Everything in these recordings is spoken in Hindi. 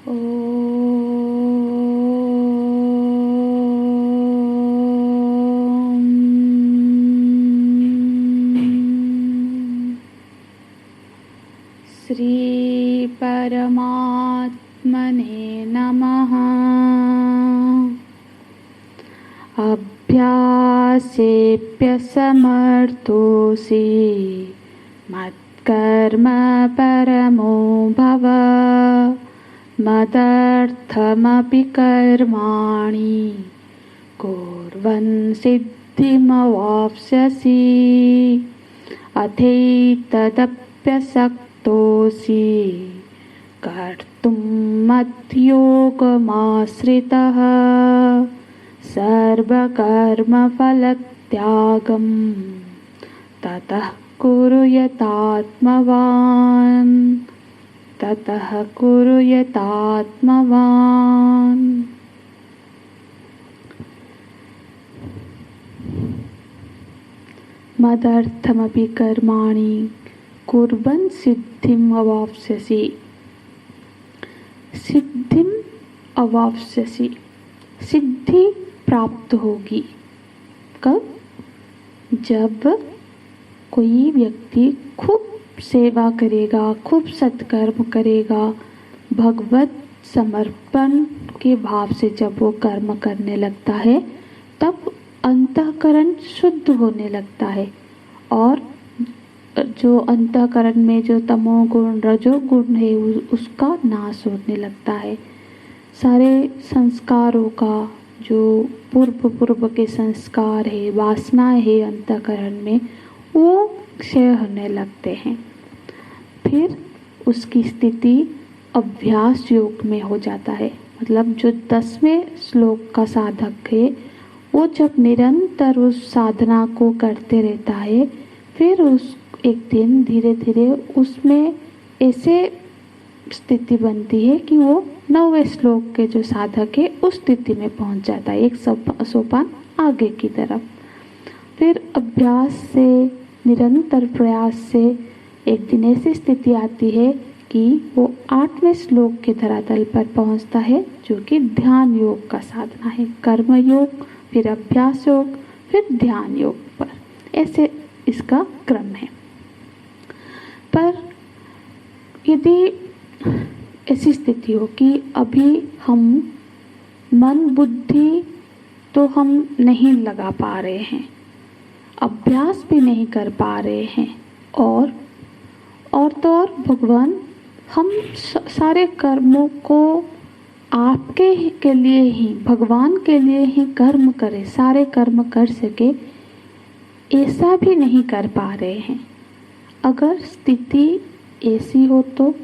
श्री परमात्मने नमः। अभ्यासेऽप्यसमर्थोऽसि मत्कर्म परमो भव। मदर्थमपि कर्माणि कुर्वन् सिद्धिमवाप्स्यसि। अथैतदप्यसक्तोऽसि कर्तुं मद्योगमाश्रितः। सर्वकर्मफलत्यागं ततः कुरु यतात्मवान्। ततः कुरु यतात्मवान्। मदर्थमपि कर्माणि कुर्वन् सिद्धिम् अवाप्स्यसि। सिद्धिम् अवाप्स्यसि, सिद्धि प्राप्त होगी। कब? जब कोई व्यक्ति खूब सेवा करेगा, खूब सत्कर्म करेगा, भगवत समर्पण के भाव से जब वो कर्म करने लगता है, तब अंतःकरण शुद्ध होने लगता है। और जो अंतःकरण में जो तमोगुण रजोगुण है उसका नाश होने लगता है। सारे संस्कारों का जो पूर्व के संस्कार है, वासनाएं है अंतःकरण में, वो क्षय होने लगते हैं। फिर उसकी स्थिति अभ्यास योग में हो जाता है। मतलब जो 10वें श्लोक का साधक है, वो जब निरंतर उस साधना को करते रहता है, फिर उस एक दिन धीरे धीरे उसमें ऐसे स्थिति बनती है कि वो 9वें श्लोक के जो साधक है उस स्थिति में पहुंच जाता है, एक सोपान आगे की तरफ। फिर अभ्यास से, निरंतर प्रयास से एक दिन ऐसी स्थिति आती है कि वो 8वें श्लोक के धरातल पर पहुंचता है, जो कि ध्यान योग का साधना है। कर्म योग, फिर अभ्यास योग, फिर ध्यान योग पर, ऐसे इसका क्रम है। पर यदि ऐसी स्थिति हो कि अभी हम मन बुद्धि तो हम नहीं लगा पा रहे हैं, अभ्यास भी नहीं कर पा रहे हैं, और तो और भगवान हम सारे कर्मों को आपके के लिए ही, भगवान के लिए ही कर्म करें, सारे कर्म कर सके, ऐसा भी नहीं कर पा रहे हैं। अगर स्थिति ऐसी हो तो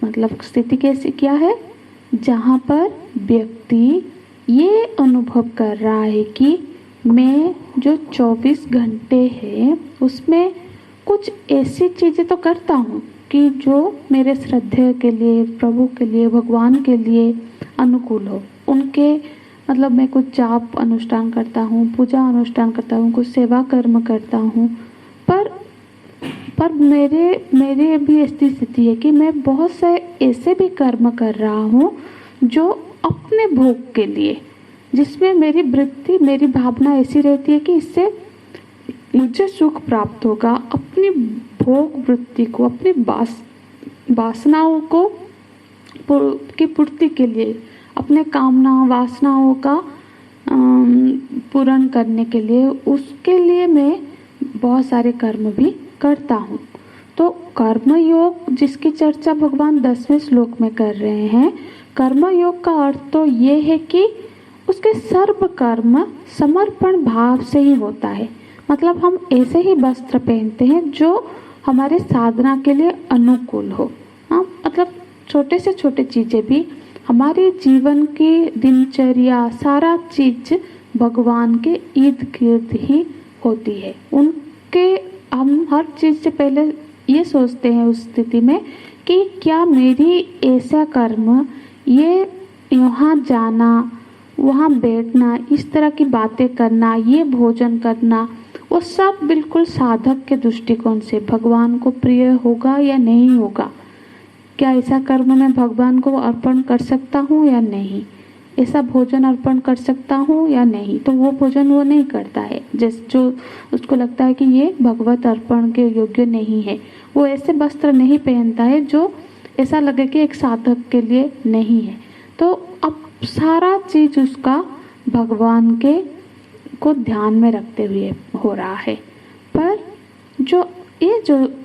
मतलब स्थिति कैसी क्या है, जहाँ पर व्यक्ति ये अनुभव कर रहा है कि मैं जो 24 घंटे है उसमें कुछ ऐसी चीज़ें तो करता हूँ कि जो मेरे श्रद्धेय के लिए, प्रभु के लिए, भगवान के लिए अनुकूल हो। उनके मतलब मैं कुछ जाप अनुष्ठान करता हूँ, पूजा अनुष्ठान करता हूँ, कुछ सेवा कर्म करता हूँ, पर मेरे भी ऐसी स्थिति है कि मैं बहुत से ऐसे भी कर्म कर रहा हूँ जो अपने भोग के लिए, जिसमें मेरी वृत्ति, मेरी भावना ऐसी रहती है कि इससे मुझे सुख प्राप्त होगा। अपनी भोग वृत्ति को, अपनी वासनाओं को की पूर्ति के लिए, अपने कामना वासनाओं का पूर्ण करने के लिए, उसके लिए मैं बहुत सारे कर्म भी करता हूँ। तो कर्म योग जिसकी चर्चा भगवान 10वें श्लोक में कर रहे हैं, कर्म योग का अर्थ तो ये है कि उसके सर्व कर्म समर्पण भाव से ही होता है। मतलब हम ऐसे ही वस्त्र पहनते हैं जो हमारे साधना के लिए अनुकूल हो। हाँ, मतलब छोटे से छोटे चीज़ें भी हमारे जीवन की दिनचर्या, सारा चीज भगवान के इर्द गिर्द ही होती है। उनके हम हर चीज़ से पहले ये सोचते हैं उस स्थिति में कि क्या मेरी ऐसा कर्म, ये यहाँ जाना, वहाँ बैठना, इस तरह की बातें करना, ये भोजन करना, वो सब बिल्कुल साधक के दृष्टिकोण से भगवान को प्रिय होगा या नहीं होगा। क्या ऐसा कर्म मैं भगवान को अर्पण कर सकता हूँ या नहीं, ऐसा भोजन अर्पण कर सकता हूँ या नहीं, तो वो भोजन वो नहीं करता है, जो उसको लगता है कि ये भगवत अर्पण के योग्य नहीं है। वो ऐसे वस्त्र नहीं पहनता है जो ऐसा लगे कि एक साधक के लिए नहीं है। तो अब सारा चीज उसका भगवान के को ध्यान में रखते हुए हो रहा है। पर जो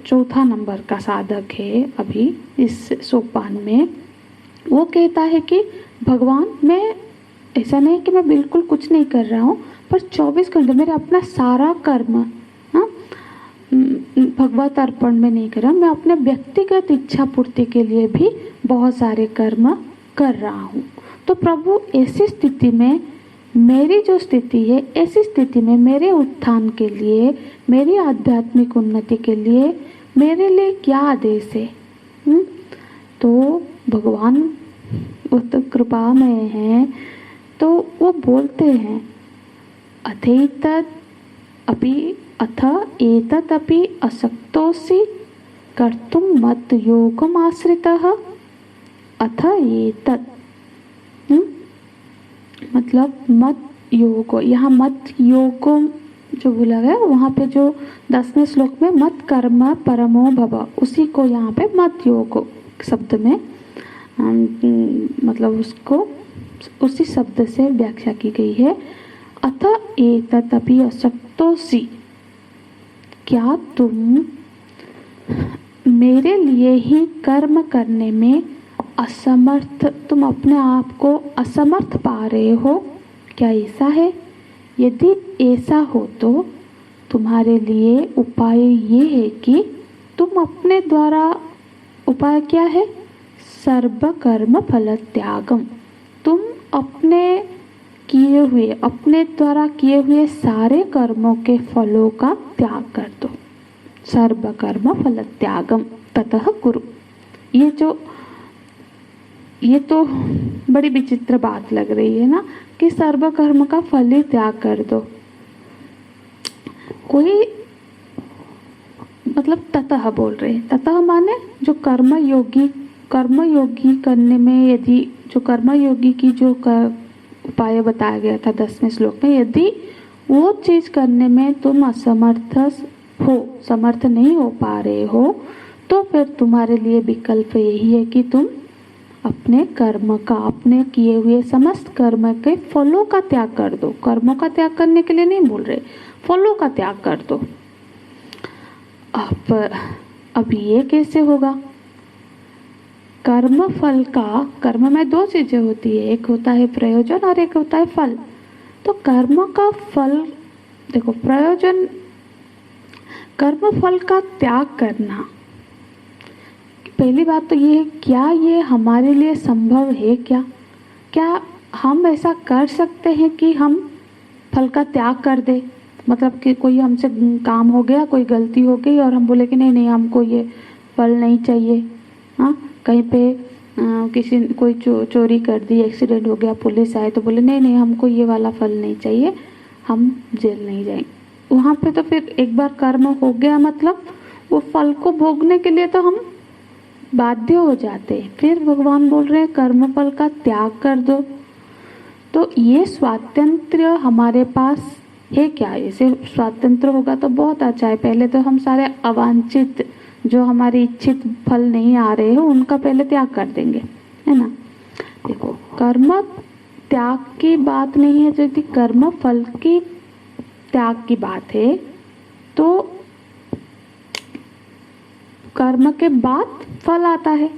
चौथा नंबर का साधक है अभी इस सोपान में, वो कहता है कि भगवान, मैं ऐसा नहीं कि मैं बिल्कुल कुछ नहीं कर रहा हूँ, पर 24 घंटे मेरा अपना सारा कर्म भगवत अर्पण में नहीं कर रहा, मैं अपने व्यक्तिगत इच्छा पूर्ति के लिए भी बहुत सारे कर्म कर रहा हूँ। तो प्रभु, ऐसी स्थिति में मेरी जो स्थिति है, ऐसी स्थिति में मेरे उत्थान के लिए, मेरी आध्यात्मिक उन्नति के लिए मेरे लिए क्या आदेश है? तो भगवान वो तो कृपामय हैं, तो वो बोलते हैं अथ एतदपि अशक्तोऽसि कर्तुं मत् योगम् आश्रितः। अथ एतत् मतलब मत योग, यहाँ मत योग जो बोला गया वहाँ पे जो 10वें श्लोक में मत कर्म परमो भव, उसी को यहाँ पे मत योग शब्द में मतलब उसको उसी शब्द से व्याख्या की गई है। अथ एतदपि अशक्तोऽसि, क्या तुम मेरे लिए ही कर्म करने में असमर्थ, तुम अपने आप को असमर्थ पा रहे हो? क्या ऐसा है? यदि ऐसा हो तो तुम्हारे लिए उपाय ये है कि तुम अपने द्वारा, उपाय क्या है? सर्व कर्म फल त्यागम, तुम अपने द्वारा किए हुए सारे कर्मों के फलों का त्याग कर दो। सर्व कर्म फल त्यागम ततः कुरु। ये तो बड़ी विचित्र बात लग रही है ना, कि सर्व कर्म का फल ही त्याग कर दो। कोई मतलब ततः बोल रहे, ततः माने जो कर्मयोगी करने में, यदि जो कर्मयोगी की जो उपाय बताया गया था 10वें श्लोक में, यदि वो चीज करने में तुम समर्थ नहीं हो पा रहे हो, तो फिर तुम्हारे लिए विकल्प यही है कि तुम अपने अपने किए हुए समस्त कर्म के फलों का त्याग कर दो। कर्मों का त्याग करने के लिए नहीं बोल रहे, फलों का त्याग कर दो। अब ये कैसे होगा? कर्म में दो चीजें होती है, एक होता है प्रयोजन और एक होता है फल। तो कर्म का फल देखो, कर्म फल का त्याग करना, पहली बात तो ये है, क्या ये हमारे लिए संभव है? क्या हम ऐसा कर सकते हैं कि हम फल का त्याग कर दे? मतलब कि कोई हमसे काम हो गया, कोई गलती हो गई और हम बोले कि नहीं हमको ये फल नहीं चाहिए। हाँ, कहीं पे कोई चोरी कर दी, एक्सीडेंट हो गया, पुलिस आए तो बोले नहीं हमको ये वाला फल नहीं चाहिए, हम जेल नहीं जाएंगे। वहाँ पे तो फिर एक बार कर्म हो गया, मतलब वो फल को भोगने के लिए तो हम बाध्य हो जाते हैं। फिर भगवान बोल रहे हैं कर्म फल का त्याग कर दो। तो ये स्वातंत्र्य हमारे पास है क्या? ऐसे स्वातंत्र्य होगा तो बहुत अच्छा है। पहले तो हम सारे अवांछित, जो हमारे इच्छित फल नहीं आ रहे हो, उनका पहले त्याग कर देंगे, है ना। देखो, कर्म त्याग की बात नहीं है, यदि कर्म फल की त्याग की बात है तो कर्म के बाद फल आता है।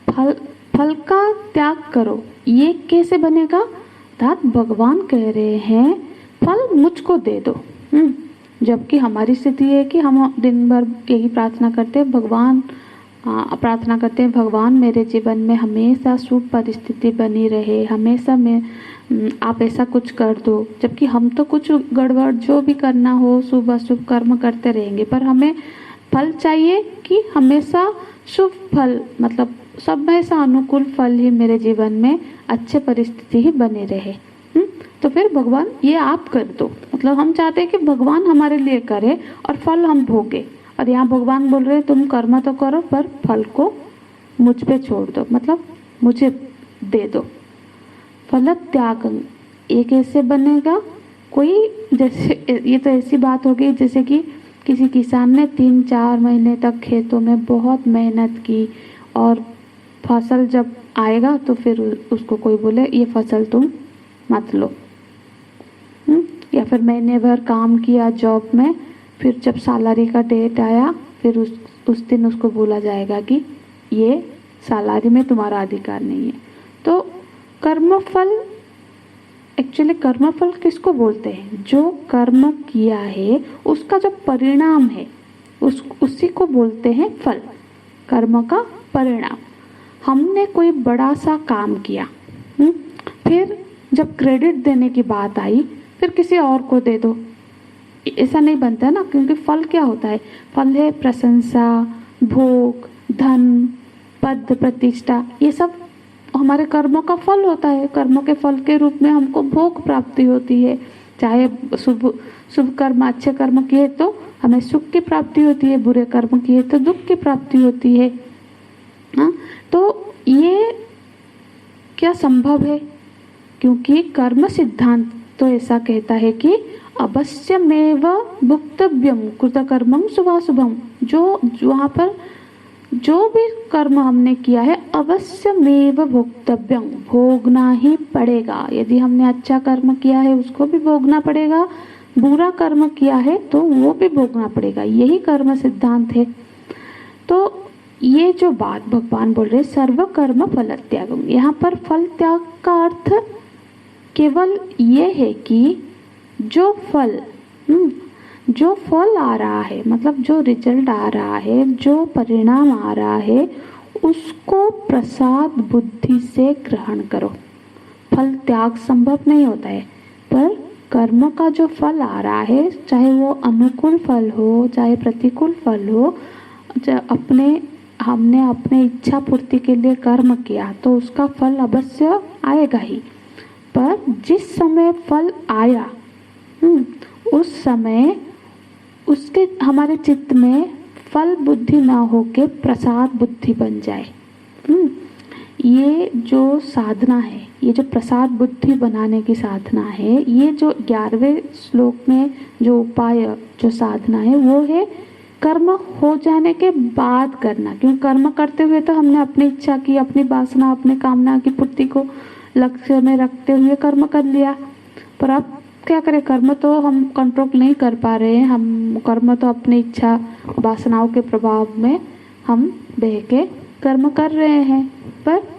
फल का त्याग करो, ये कैसे बनेगा? अर्थात भगवान कह रहे हैं फल मुझको दे दो। जबकि हमारी स्थिति है कि हम दिन भर यही प्रार्थना करते हैं, भगवान मेरे जीवन में हमेशा शुभ परिस्थिति बनी रहे, हमेशा में आप ऐसा कुछ कर दो। जबकि हम तो कुछ गड़बड़ जो भी करना हो, शुभ अशुभ कर्म करते रहेंगे, पर हमें फल चाहिए कि हमेशा शुभ फल, मतलब सब में ऐसा अनुकूल फल ही मेरे जीवन में, अच्छे परिस्थिति ही बने रहे। तो फिर भगवान ये आप कर दो, मतलब हम चाहते हैं कि भगवान हमारे लिए करे और फल हम भोगे। और यहाँ भगवान बोल रहे हैं तुम कर्म तो करो पर फल को मुझ पे छोड़ दो, मतलब मुझे दे दो। फल त्यागं, ये कैसे बनेगा? कोई जैसे, ये तो ऐसी बात हो गई जैसे कि किसी किसान ने 3-4 महीने तक खेतों में बहुत मेहनत की और फसल जब आएगा तो फिर उसको कोई बोले ये फसल तुम मत लो। या फिर महीने भर काम किया जॉब में, फिर जब सैलरी का डेट आया फिर उस दिन उसको बोला जाएगा कि ये सैलरी में तुम्हारा अधिकार नहीं है। तो कर्मफल, एक्चुअली कर्मफल किसको बोलते हैं? जो कर्म किया है उसका जो परिणाम है उसी को बोलते हैं फल, कर्म का परिणाम। हमने कोई बड़ा सा काम किया, फिर जब क्रेडिट देने की बात आई फिर किसी और को दे दो, ऐसा नहीं बनता ना। क्योंकि फल क्या होता है? फल है प्रशंसा, भोग, धन, पद, प्रतिष्ठा, ये सब हमारे कर्मों का फल होता है। कर्मों के फल के रूप में हमको भोग प्राप्ति होती है। चाहे शुभ कर्म, अच्छे कर्म किए तो हमें सुख की प्राप्ति होती है, बुरे कर्म किए तो दुख की प्राप्ति होती है। हाँ, तो ये क्या संभव है? क्योंकि कर्म सिद्धांत तो ऐसा कहता है कि अवश्यमेव भुक्तव्यम कृतकर्मं शुभाशुभम। जो वहाँ पर जो भी कर्म हमने किया है अवश्यमेव भोक्तव्यम, भोगना ही पड़ेगा। यदि हमने अच्छा कर्म किया है उसको भी भोगना पड़ेगा, बुरा कर्म किया है तो वो भी भोगना पड़ेगा। यही कर्म सिद्धांत है। तो ये जो बात भगवान बोल रहे सर्व कर्म फल त्यागम, यहाँ पर फल त्याग का अर्थ केवल ये है कि जो फल आ रहा है, मतलब जो रिजल्ट आ रहा है, जो परिणाम आ रहा है, उसको प्रसाद बुद्धि से ग्रहण करो। फल त्याग संभव नहीं होता है, पर कर्म का जो फल आ रहा है, चाहे वो अनुकूल फल हो चाहे प्रतिकूल फल हो, हमने अपने इच्छा पूर्ति के लिए कर्म किया तो उसका फल अवश्य आएगा ही। पर जिस समय फल आया उस समय उसके हमारे चित्त में फल बुद्धि ना होके प्रसाद बुद्धि बन जाए। ये जो साधना है, ये जो प्रसाद बुद्धि बनाने की साधना है, ये जो 11वें श्लोक में जो उपाय, जो साधना है वो है कर्म हो जाने के बाद करना। क्योंकि कर्म करते हुए तो हमने अपनी इच्छा की, अपनी वासना, अपनी कामना की पूर्ति को लक्ष्य में रखते हुए कर्म कर लिया। पर अब क्या करें? कर्म तो हम कंट्रोल नहीं कर पा रहे हैं। हम कर्म तो अपनी इच्छा वासनाओं के प्रभाव में हम बह के कर्म कर रहे हैं। पर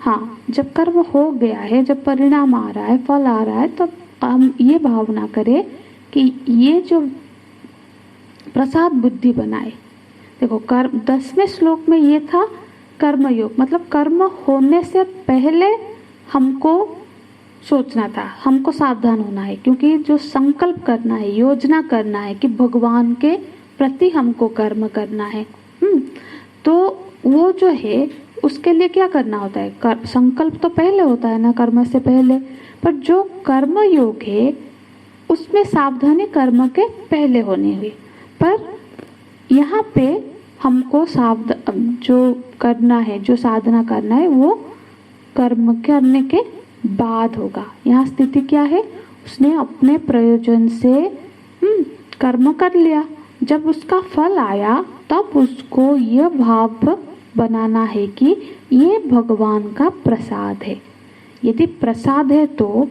हाँ, जब कर्म हो गया है, जब परिणाम आ रहा है, फल आ रहा है, तो हम ये भावना करें कि ये जो प्रसाद बुद्धि बनाए। देखो, कर्म 10वें श्लोक में ये था कर्मयोग, मतलब कर्म होने से पहले हमको सोचना था, हमको सावधान होना है। क्योंकि जो संकल्प करना है, योजना करना है कि भगवान के प्रति हमको कर्म करना है, तो वो जो है उसके लिए क्या करना होता है? संकल्प तो पहले होता है ना, कर्म से पहले। पर जो कर्म योग है उसमें सावधानी कर्म के पहले होनी हुई। पर यहाँ पे हमको जो करना है, जो साधना करना है, वो कर्म करने के बाद होगा। यहाँ स्थिति क्या है? उसने अपने प्रयोजन से कर्म कर लिया, जब उसका फल आया तब उसको यह भाव बनाना है कि ये भगवान का प्रसाद है। यदि प्रसाद है तो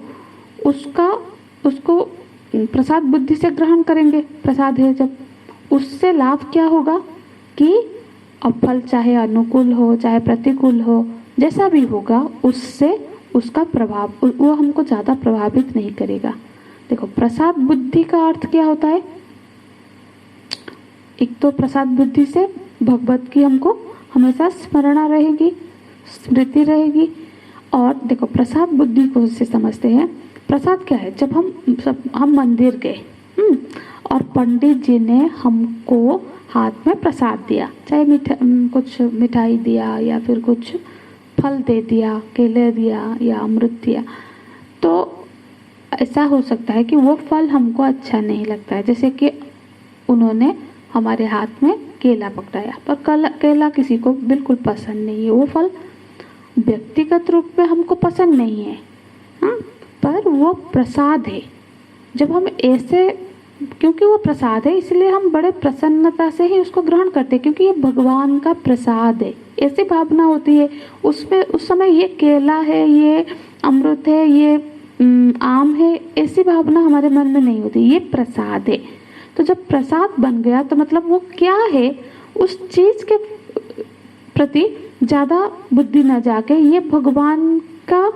उसको प्रसाद बुद्धि से ग्रहण करेंगे। प्रसाद है जब, उससे लाभ क्या होगा कि अब फल चाहे अनुकूल हो चाहे प्रतिकूल हो, जैसा भी होगा उससे उसका प्रभाव, वो हमको ज़्यादा प्रभावित नहीं करेगा। देखो, प्रसाद बुद्धि का अर्थ क्या होता है? एक तो प्रसाद बुद्धि से भगवत की हमको हमेशा स्मरणा रहेगी, स्मृति रहेगी। और देखो, प्रसाद बुद्धि को से समझते हैं। प्रसाद क्या है? जब हम मंदिर गए और पंडित जी ने हमको हाथ में प्रसाद दिया, चाहे कुछ मिठाई दिया या फिर कुछ फल दे दिया, केले दिया या अमृत दिया, तो ऐसा हो सकता है कि वो फल हमको अच्छा नहीं लगता है। जैसे कि उन्होंने हमारे हाथ में केला पकड़ाया, पर केला किसी को बिल्कुल पसंद नहीं है, वो फल व्यक्तिगत रूप में हमको पसंद नहीं है, हाँ, पर वो प्रसाद है। जब हम ऐसे, क्योंकि वो प्रसाद है इसलिए हम बड़े प्रसन्नता से ही उसको ग्रहण करते हैं, क्योंकि ये भगवान का प्रसाद है, ऐसी भावना होती है उसमें। उस समय ये केला है, ये अमृत है, ये आम है, ऐसी भावना हमारे मन में नहीं होती, ये प्रसाद है। तो जब प्रसाद बन गया तो मतलब वो क्या है, उस चीज के प्रति ज्यादा बुद्धि न जाके ये भगवान का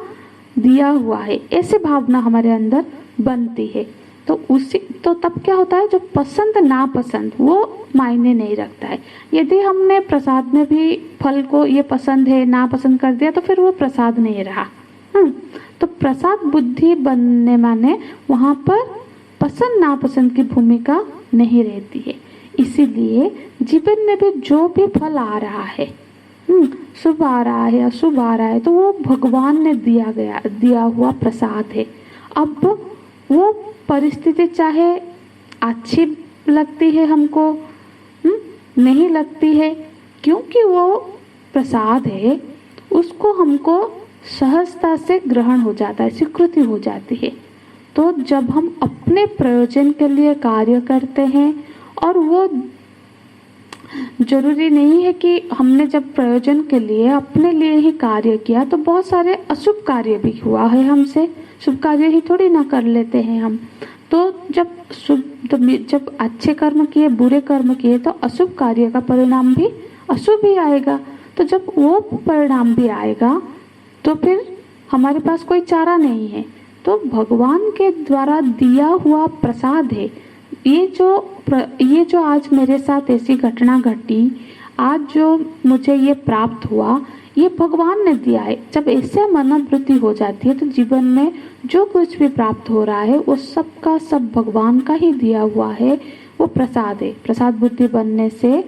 दिया हुआ है, ऐसी भावना हमारे अंदर बनती है। तो तब क्या होता है, जो पसंद नापसंद वो मायने नहीं रखता है। यदि हमने प्रसाद में भी फल को ये पसंद है नापसंद कर दिया तो फिर वो प्रसाद नहीं रहा। तो प्रसाद बुद्धि बनने माने वहाँ पर पसंद नापसंद की भूमिका नहीं रहती है। इसीलिए जीवन में भी जो भी फल आ रहा है, शुभ आ रहा है अशुभ आ रहा है, तो वो भगवान ने दिया हुआ प्रसाद है। अब वो परिस्थिति चाहे अच्छी लगती है हमको, नहीं लगती है, क्योंकि वो प्रसाद है उसको हमको सहजता से ग्रहण हो जाता है, स्वीकृति हो जाती है। तो जब हम अपने प्रयोजन के लिए कार्य करते हैं, और वो जरूरी नहीं है कि हमने जब प्रयोजन के लिए अपने लिए ही कार्य किया तो बहुत सारे अशुभ कार्य भी हुआ है हमसे, शुभ कार्य ही थोड़ी ना कर लेते हैं हम। तो जब अच्छे कर्म किए बुरे कर्म किए तो अशुभ कार्य का परिणाम भी अशुभ ही आएगा। तो जब वो परिणाम भी आएगा तो फिर हमारे पास कोई चारा नहीं है। तो भगवान के द्वारा दिया हुआ प्रसाद है ये जो आज मेरे साथ ऐसी घटना घटी, आज जो मुझे ये प्राप्त हुआ, ये भगवान ने दिया है। जब ऐसे मनोवृत्ति हो जाती है तो जीवन में जो कुछ भी प्राप्त हो रहा है वो सब का सब भगवान का ही दिया हुआ है, वो प्रसाद है। प्रसाद बुद्धि बनने से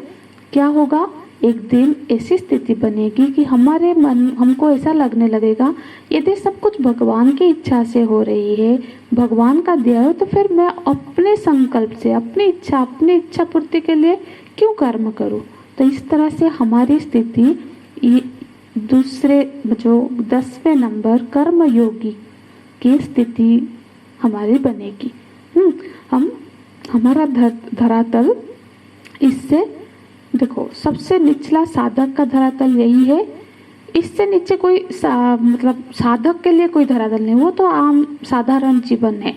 क्या होगा, एक दिन ऐसी स्थिति बनेगी कि हमको ऐसा लगने लगेगा यदि सब कुछ भगवान की इच्छा से हो रही है, भगवान का दिया है, तो फिर मैं अपने संकल्प से अपनी इच्छा पूर्ति के लिए क्यों कर्म करूं। तो इस तरह से हमारी स्थिति दूसरे जो 10वें नंबर कर्म योगी की स्थिति हमारी बनेगी। हमारा धरातल, इससे देखो सबसे निचला साधक का धरातल यही है, इससे नीचे कोई मतलब साधक के लिए कोई धरातल नहीं, वो तो आम साधारण जीवन है।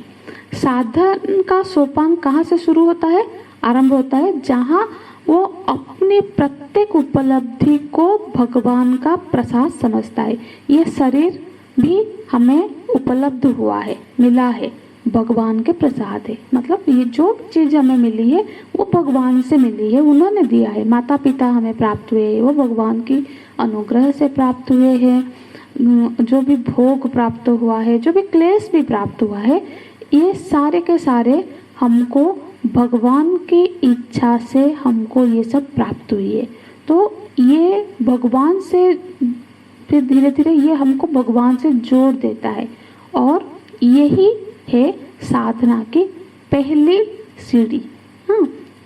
साधन का सोपान कहाँ से शुरू होता है, आरंभ होता है जहाँ वो अपनी प्रत्येक उपलब्धि को भगवान का प्रसाद समझता है। ये शरीर भी हमें उपलब्ध हुआ है, मिला है, भगवान के प्रसाद है। मतलब ये जो चीज हमें मिली है वो भगवान से मिली है, उन्होंने दिया है। माता पिता हमें प्राप्त हुए हैं वो भगवान की अनुग्रह से प्राप्त हुए हैं। जो भी भोग प्राप्त हुआ है, जो भी क्लेश भी प्राप्त हुआ है, ये सारे के सारे हमको भगवान की इच्छा से हमको ये सब प्राप्त हुई है। तो ये भगवान से फिर धीरे धीरे ये हमको भगवान से जोड़ देता है, और यही है साधना की पहली सीढ़ी।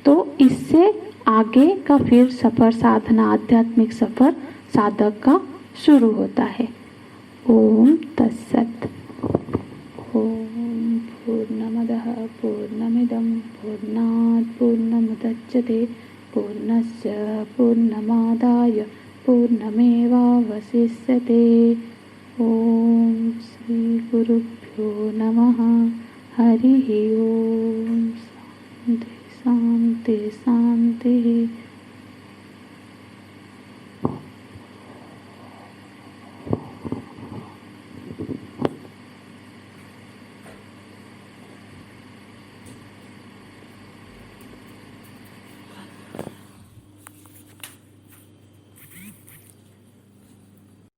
तो इससे आगे का फिर सफर, साधना आध्यात्मिक सफर साधक का शुरू होता है। ओम तत्सत। ओम पूर्णमदः पूर्णमिदं पूर्णात् पूर्णमुदच्यते पूर्णस्य पूर्णमादाय पूर्णमेवावशिष्यते। ओम श्री गुरुभ्यो नमः। हरि ओम। शांति शांति शांति।